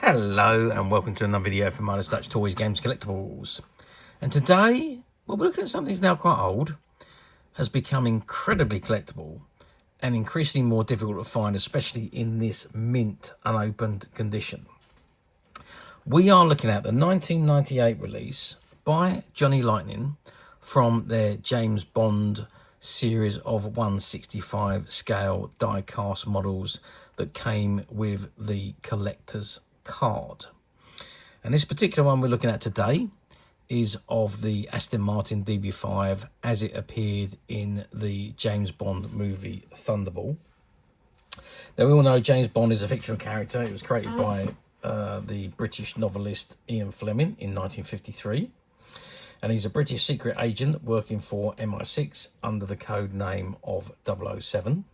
Hello and welcome to another video from Midas Touch Toys, Games, Collectibles. And today, well, we're looking at something that's now quite old, has become incredibly collectible and increasingly more difficult to find, especially in this mint unopened condition. We are looking at the 1998 release by Johnny Lightning from their James Bond series of 165 scale die-cast models that came with the collector's card. And this particular one we're looking at today is of the Aston Martin DB5 as it appeared in the James Bond movie Thunderball. Now, we all know James Bond is a fictional character. It was created by the British novelist Ian Fleming in 1953. And he's a British secret agent working for MI6 under the code name of 007.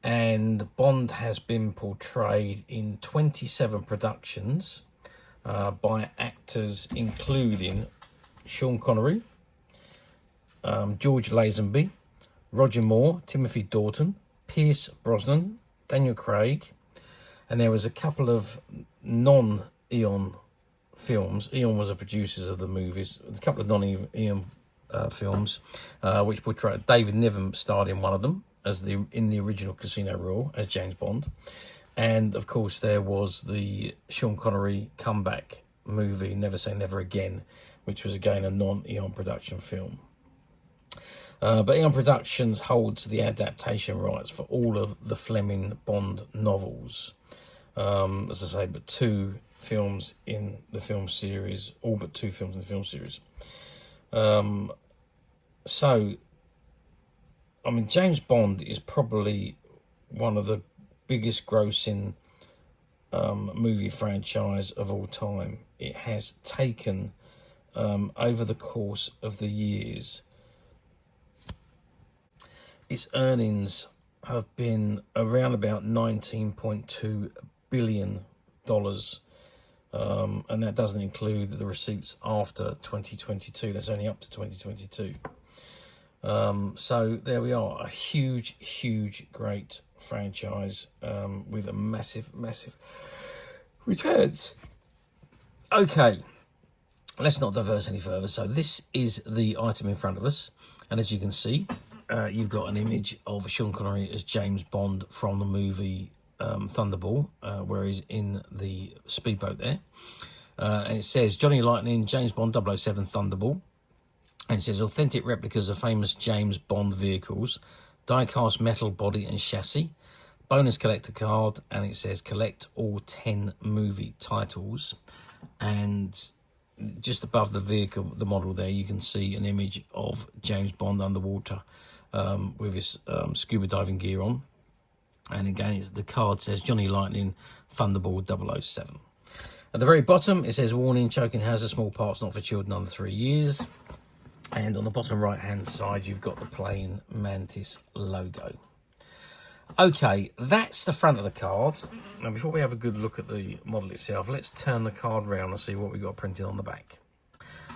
And Bond has been portrayed in 27 productions by actors including Sean Connery, George Lazenby, Roger Moore, Timothy Dalton, Pierce Brosnan, Daniel Craig, and there was a couple of non-Eon films. Eon was the producers of the movies. There's a couple of non-Eon films which portrayed David Niven starred in one of them as in the original Casino Royale as James Bond, and of course there was the Sean Connery comeback movie Never Say Never Again, which was again a non-Eon production film. But Eon Productions holds the adaptation rights for all of the Fleming Bond novels. As I say, but two films in the film series, all but two films in the film series. So, I mean, James Bond is probably one of the biggest grossing movie franchise of all time. It has taken, over the course of the years, its earnings have been around about $19.2 billion. And that doesn't include the receipts after 2022. That's only up to 2022. So there we are, a huge, great franchise with a massive returns. Okay, let's not diverse any further. So this is the item in front of us, and as you can see, you've got an image of Sean Connery as James Bond from the movie Thunderball, where he's in the speedboat there, and it says Johnny Lightning, James Bond 007 Thunderball. And it says authentic replicas of famous James Bond vehicles, die-cast metal body and chassis, bonus collector card, and it says collect all 10 movie titles. And just above the vehicle, the model there, you can see an image of James Bond underwater with his scuba diving gear on. And again, the card says Johnny Lightning, Thunderball 007. At the very bottom, it says warning, choking hazard, small parts not for children under 3 years. And on the bottom right hand side, you've got the plain Mantis logo. Okay, that's the front of the card. Now, before we have a good look at the model itself, let's turn the card around and see what we've got printed on the back.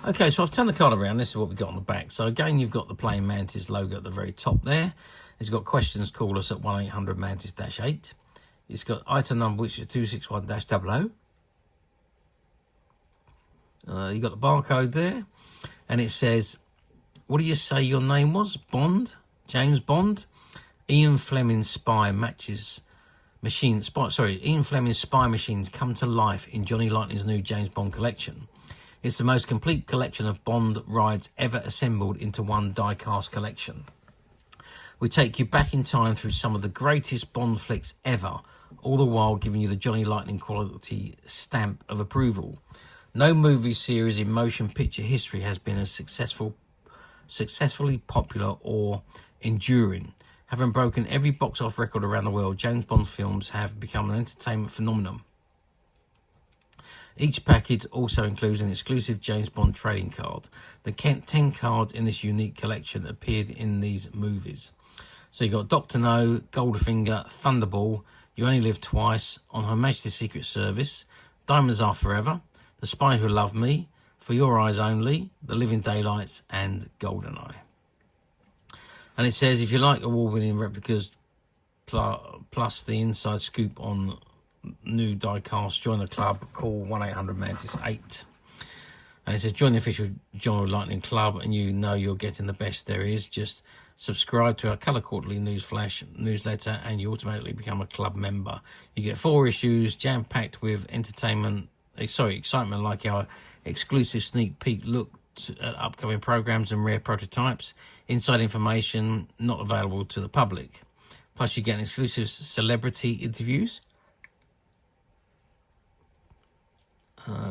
Okay, so I've turned the card around. This is what we've got on the back. So again, you've got the plain Mantis logo at the very top there. It's got questions, call us at 1-800-MANTIS-8. It's got item number, which is 261-00. You've got the barcode there. And it says, what do you say your name was? Bond? James Bond? Ian Fleming's spy matches machine. Ian Fleming's spy machines come to life in Johnny Lightning's new James Bond collection. It's the most complete collection of Bond rides ever assembled into one die-cast collection. We take you back in time through some of the greatest Bond flicks ever, all the while giving you the Johnny Lightning quality stamp of approval. No movie series in motion picture history has been as successfully popular or enduring. Having broken every box office record around the world, James Bond films have become an entertainment phenomenon. Each package also includes an exclusive James Bond trading card. The 10 cards in this unique collection appeared in these movies. So you've got Dr. No, Goldfinger, Thunderball, You Only Live Twice, On Her Majesty's Secret Service, Diamonds Are Forever, The Spy Who Loved Me, For Your Eyes Only, The Living Daylights, and GoldenEye. And it says, if you like award-winning replicas plus the inside scoop on new die-cast, join the club, call 1-800-MANTIS-8. And it says, join the official John Lightning Club and you know you're getting the best there is. Just subscribe to our Colour Quarterly Newsflash newsletter and you automatically become a club member. You get 4 issues jam-packed with excitement like our exclusive sneak peek look at upcoming programs and rare prototypes, inside information not available to the public. Plus you get exclusive celebrity interviews,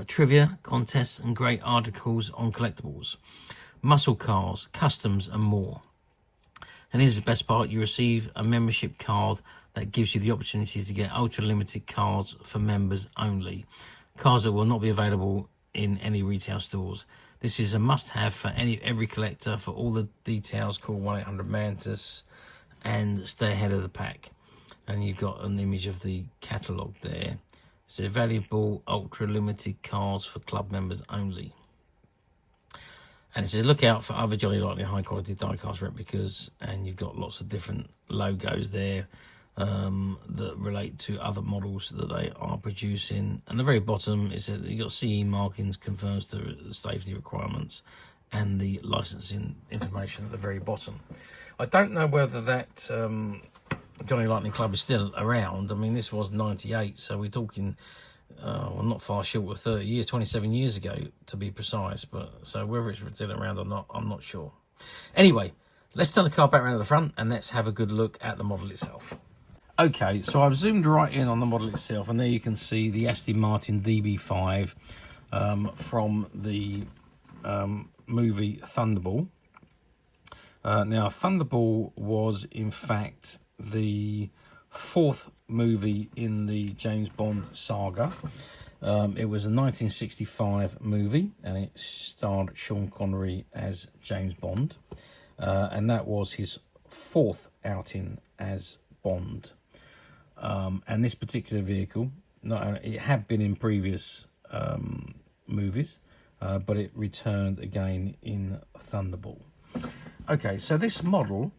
trivia, contests and great articles on collectibles, muscle cars, customs and more. And here's the best part, you receive a membership card that gives you the opportunity to get ultra limited cards for members only. Cards that will not be available in any retail stores. This is a must-have for every collector. For all the details, call 1-800-MANTIS and stay ahead of the pack. And you've got an image of the catalogue there. It's a valuable ultra-limited cards for club members only. And it says, look out for other Johnny Lightning high-quality die-cast replicas. And you've got lots of different logos there that relate to other models that they are producing. And the very bottom is that you've got CE markings, confirms the safety requirements and the licensing information at the very bottom. I don't know whether that Johnny Lightning Club is still around. I mean, this was 98, so we're talking well, not far short of 30 years, 27 years ago to be precise. But so whether it's still around or not, I'm not sure. Anyway, let's turn the car back around to the front and let's have a good look at the model itself. Okay, so I've zoomed right in on the model itself, and there you can see the Aston Martin DB5 from the movie Thunderball. Now, Thunderball was, in fact, the 4th movie in the James Bond saga. It was a 1965 movie, and it starred Sean Connery as James Bond. And that was his 4th outing as Bond. And this particular vehicle, it had been in previous movies, but it returned again in Thunderball. Okay, so this model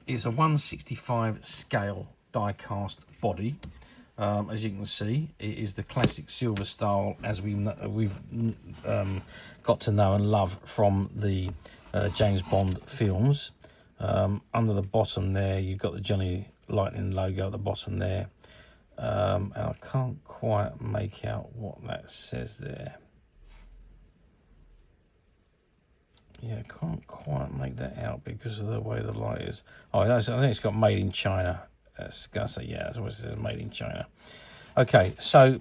is a 1/65 scale die-cast body. As you can see, it is the classic silver style as we've got to know and love from the James Bond films. Under the bottom there, you've got the Johnny Lightning logo at the bottom there, and I can't quite make out what that says there. Yeah, I can't quite make that out because of the way the light is. Oh, I think it's got made in China. That's gonna say, yeah, that's what it says, made in China. Okay, so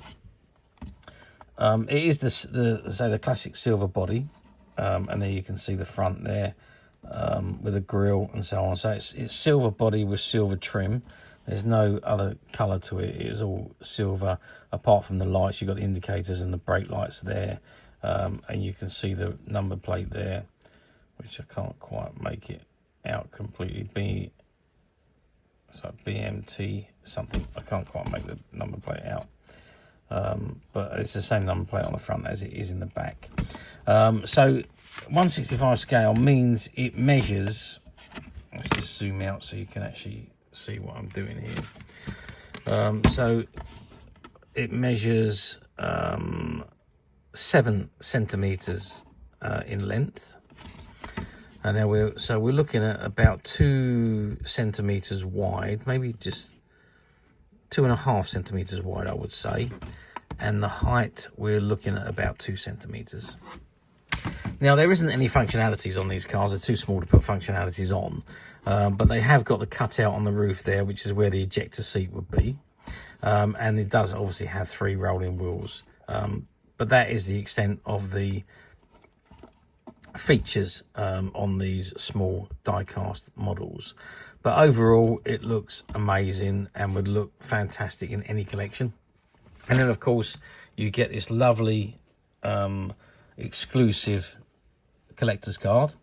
it is the classic silver body, and there you can see the front there with a grille and so on. So it's silver body with silver trim. There's no other colour to it. It is all silver apart from the lights. You've got the indicators and the brake lights there, and you can see the number plate there, which I can't quite make it out completely. So BMT something. I can't quite make the number plate out, but it's the same number plate on the front as it is in the back. So 1/65 scale means it measures. Let's just zoom out so you can actually see what I'm doing here. So it measures 7 centimeters in length. And now we're looking at about 2 centimeters wide, maybe just 2.5 centimeters wide, I would say. And the height, we're looking at about 2 centimeters. Now, there isn't any functionalities on these cars. They're too small to put functionalities on. But they have got the cutout on the roof there, which is where the ejector seat would be. And it does obviously have 3 rolling wheels. But that is the extent of the features on these small die-cast models. But overall, it looks amazing and would look fantastic in any collection. And then, of course, you get this lovely exclusive collector's card.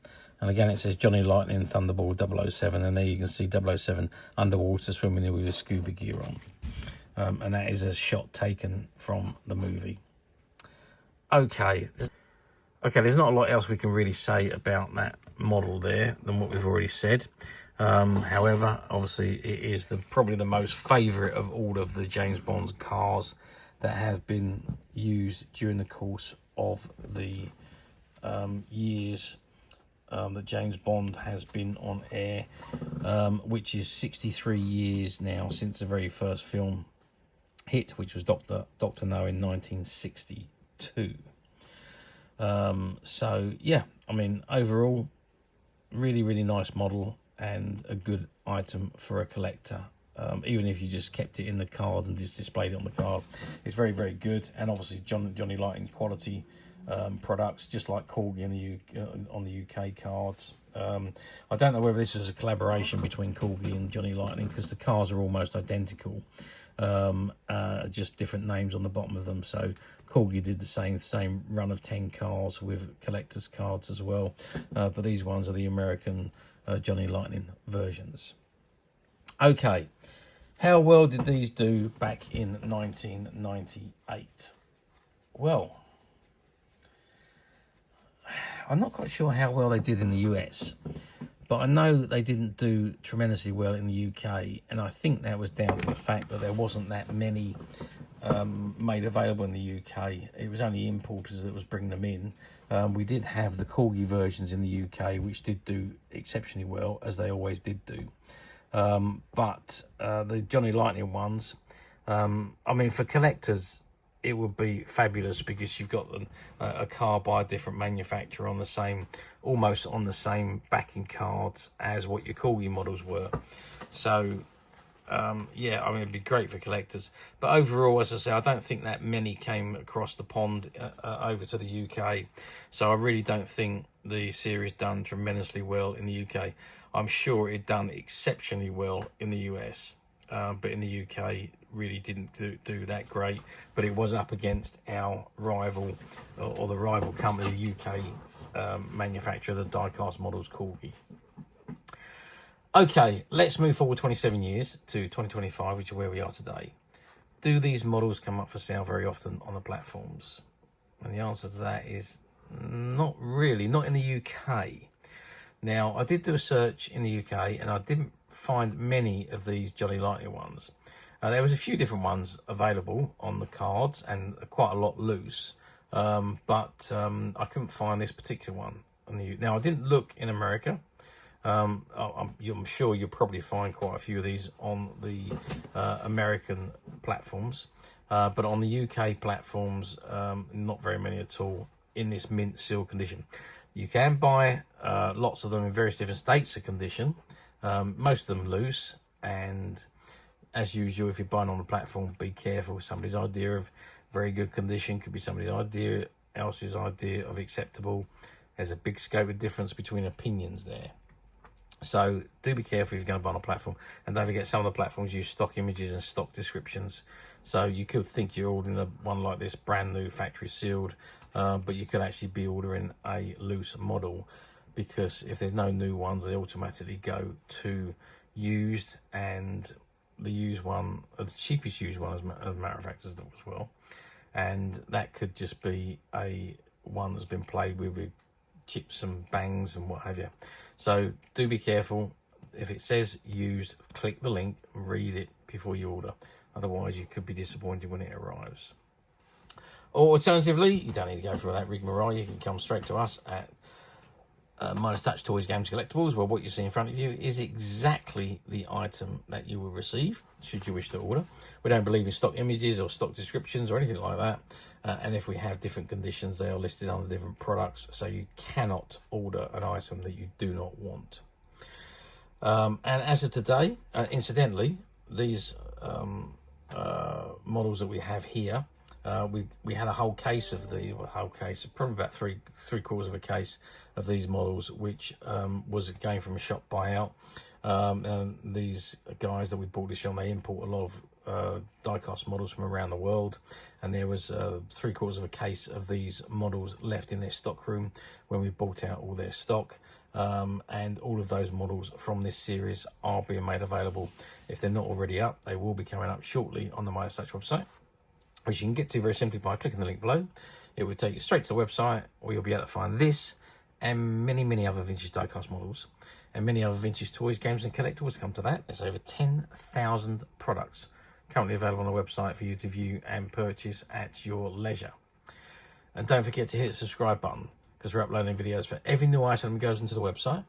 And again, it says Johnny Lightning Thunderball 007. And there you can see 007 underwater swimming in with his scuba gear on. And that is a shot taken from the movie. Okay, there's not a lot else we can really say about that model there than what we've already said. However, obviously it is probably the most favourite of all of the James Bond cars that has been used during the course of the years that James Bond has been on air, which is 63 years now since the very first film hit, which was Dr. No in 1962. So yeah, I mean, overall, really nice model and a good item for a collector. Even if you just kept it in the card and just displayed it on the card, it's very good. And obviously Johnny Lightning quality products, just like Corgi on the UK cards. I don't know whether this was a collaboration between Corgi and Johnny Lightning, because the cars are almost identical, just different names on the bottom of them. So Corgi did the same run of 10 cars with collector's cards as well, but these ones are the American Johnny Lightning versions. Okay, how well did these do back in 1998? Well, I'm not quite sure how well they did in the US, but I know they didn't do tremendously well in the UK, and I think that was down to the fact that there wasn't that many made available in the UK. It was only importers that was bringing them in. We did have the Corgi versions in the UK, which did do exceptionally well, as they always did do. But the Johnny Lightning ones, I mean, for collectors, it would be fabulous, because you've got a car by a different manufacturer on the same, almost on the same backing cards as what your Corgi models were. So yeah, I mean, it'd be great for collectors. But overall, as I say, I don't think that many came across the pond over to the UK. So I really don't think the series done tremendously well in the UK. I'm sure it done exceptionally well in the US, but in the UK really didn't do that great. But it was up against our rival, or the rival company, the UK manufacturer, the die-cast models, Corgi. Okay, let's move forward 27 years to 2025, which is where we are today. Do these models come up for sale very often on the platforms? And the answer to that is not really, not in the UK. Now, I did do a search in the UK, and I didn't find many of these Johnny Lightning ones. There was a few different ones available on the cards, and quite a lot loose, but I couldn't find this particular one. Now, I didn't look in America. I'm sure you'll probably find quite a few of these on the American platforms, but on the UK platforms, not very many at all in this mint seal condition. You can buy lots of them in various different states of condition, most of them loose, and as usual, if you're buying on the platform, be careful. Somebody's idea of very good condition could be somebody else's idea of acceptable. There's a big scope of difference between opinions there. So do be careful if you're going to buy on a platform. And don't forget, some of the platforms use stock images and stock descriptions. So you could think you're ordering one like this, brand new, factory sealed, but you could actually be ordering a loose model, because if there's no new ones, they automatically go to used, and the used one, the cheapest used one, as a matter of fact, as well. And that could just be a one that's been played with chips and bangs and what have you. So do be careful. If it says used, click the link and read it before you order. Otherwise, you could be disappointed when it arrives. Or alternatively, you don't need to go through that rigmarole. You can come straight to us at Midas Touch Toys, Games, Collectibles, where what you see in front of you is exactly the item that you will receive should you wish to order. We don't believe in stock images or stock descriptions or anything like that. And if we have different conditions, they are listed under different products, so you cannot order an item that you do not want. And as of today, incidentally, these models that we have here, we had a whole case of probably about three quarters of a case of these models, which was again from a shop buyout. And these guys that we bought this on, they import a lot of die-cast models from around the world, and there was 3/4 of a case of these models left in their stock room when we bought out all their stock. And all of those models from this series are being made available. If they're not already up, they will be coming up shortly on the Midas Touch website, which you can get to very simply by clicking the link below. It will take you straight to the website, where you'll be able to find this and many other vintage die-cast models, and many other vintage toys, games and collectibles. Come to that. There's over 10,000 products currently available on the website for you to view and purchase at your leisure. And don't forget to hit the subscribe button, because we're uploading videos for every new item that goes into the website.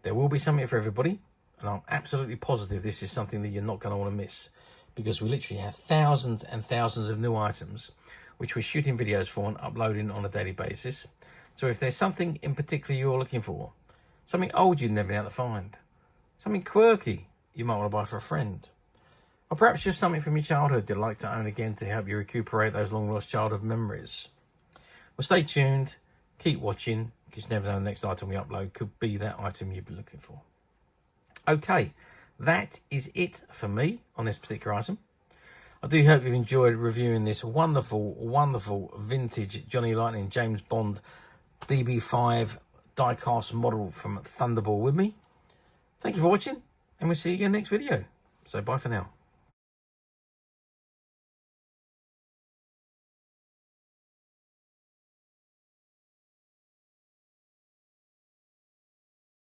There will be something for everybody, and I'm absolutely positive this is something that you're not going to want to miss, because we literally have thousands and thousands of new items which we're shooting videos for and uploading on a daily basis. So if there's something in particular you're looking for, something old you've never been able to find, something quirky you might want to buy for a friend, or perhaps just something from your childhood you'd like to own again to help you recuperate those long lost childhood memories, well, stay tuned, keep watching, because you never know the next item we upload could be that item you've been looking for. Okay, that is it for me on this particular item. I do hope you've enjoyed reviewing this wonderful vintage Johnny Lightning James Bond DB5 die-cast model from Thunderball with me. Thank you for watching, and we'll see you again next video. So bye for now.